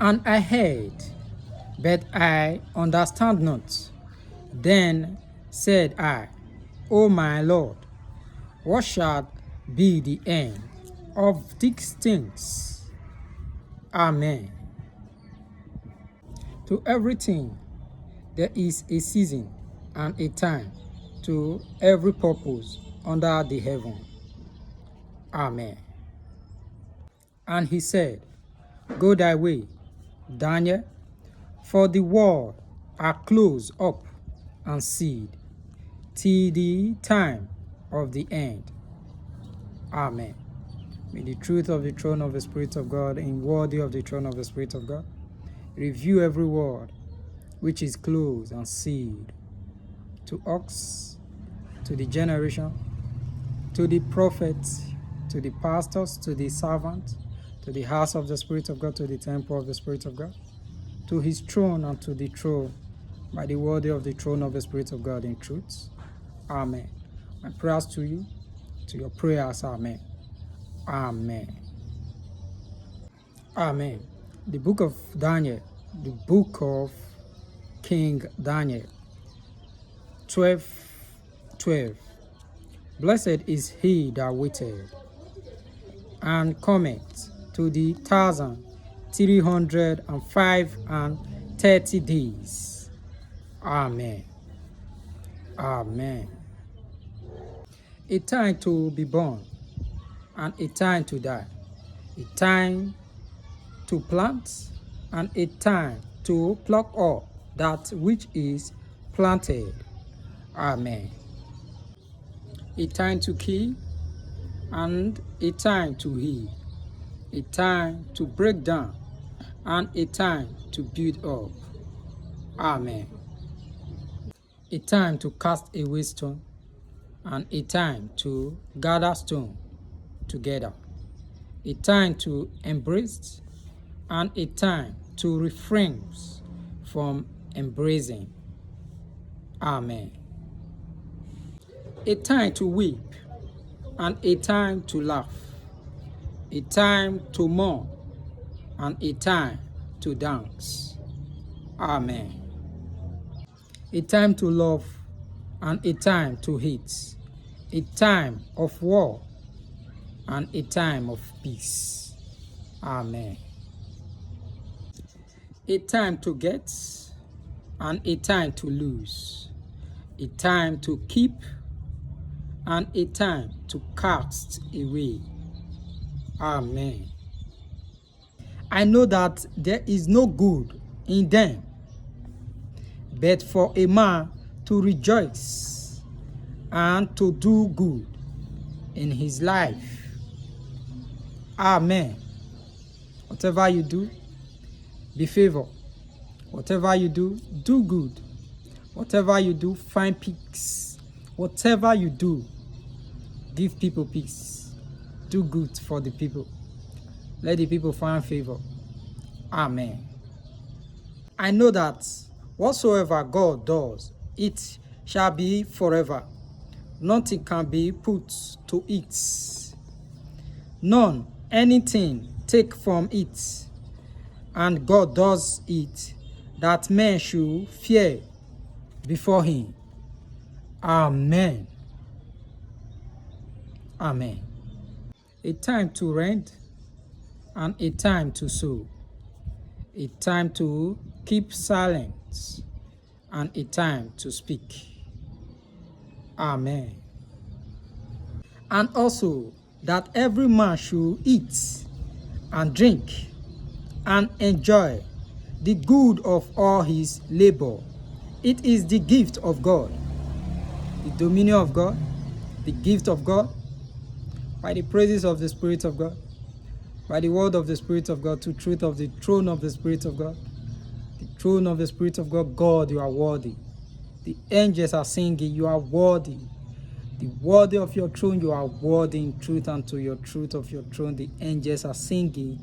And I heard, but I understand not. Then said I, O my Lord, what shall be the end of these things? Amen. To everything there is a season and a time to every purpose under the heaven. Amen. And he said, Go thy way, Daniel, for the world are closed up and sealed till the time of the end. Amen. May the truth of the throne of the Spirit of God and worthy of the throne of the Spirit of God review every word which is closed and sealed to us, to the generation, to the prophets, to the pastors, to the servants, to the house of the Spirit of God, to the temple of the Spirit of God, to his throne and to the throne by the worthy of the throne of the Spirit of God in truth. Amen. My prayers to you, to your prayers, amen. Amen. Amen. The book of Daniel, the book of King Daniel, 12:12. Blessed is he that waited and cometh to the 1,330 days. Amen. Amen. A time to be born and a time to die. A time to plant and a time to pluck up that which is planted. Amen. A time to kill and a time to heal. A time to break down and a time to build up. Amen. A time to cast away stone and a time to gather stone together. A time to embrace and a time to refrain from embracing. Amen. A time to weep and a time to laugh. A time to mourn and a time to dance. Amen. A time to love and a time to hate. A time of war and a time of peace. Amen. A time to get and a time to lose. A time to keep and a time to cast away. Amen. I know that there is no good in them, but for a man to rejoice and to do good in his life. Amen. Whatever you do, be favored. Whatever you do, do good. Whatever you do, find peace. Whatever you do, give people peace. Do good for the people. Let the people find favor. Amen. I know that whatsoever God does, it shall be forever. Nothing can be put to it. None, anything, take from it. And God does it, that men should fear before him. Amen. Amen. A time to rent and a time to sow. A time to keep silence and a time to speak. Amen. And also that every man should eat and drink and enjoy the good of all his labor. It is the gift of God, the dominion of God, the gift of God, by the praises of the Spirit of God, by the word of the Spirit of God, to truth of the throne of the Spirit of God, the throne of the Spirit of God. God, you are worthy. The angels are singing, you are worthy. The worthy of your throne, you are worthy in truth, and to your truth of your throne, the angels are singing,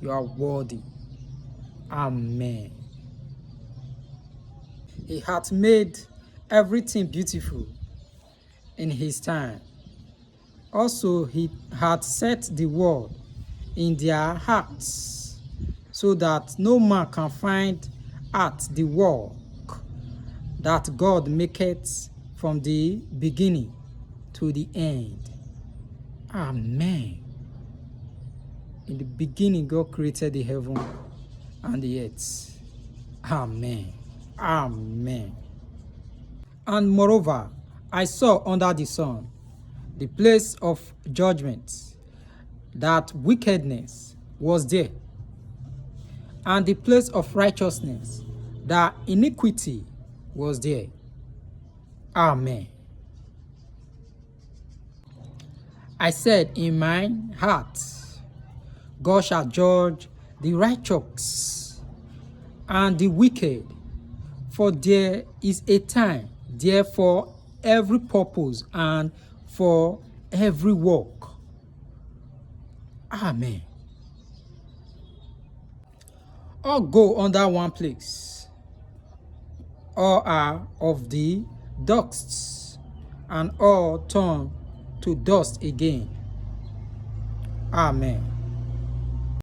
you are worthy. Amen. He hath made everything beautiful in his time. Also, he hath set the word in their hearts, so that no man can find out the work that God maketh from the beginning to the end. Amen. In the beginning, God created the heaven and the earth. Amen. Amen. And moreover, I saw under the sun the place of judgment, that wickedness was there, and the place of righteousness, that iniquity was there. Amen. I said in my heart, God shall judge the righteous and the wicked, for there is a time there for every purpose and for every work. Amen. All go under one place. All are of the dust, and all turn to dust again. Amen.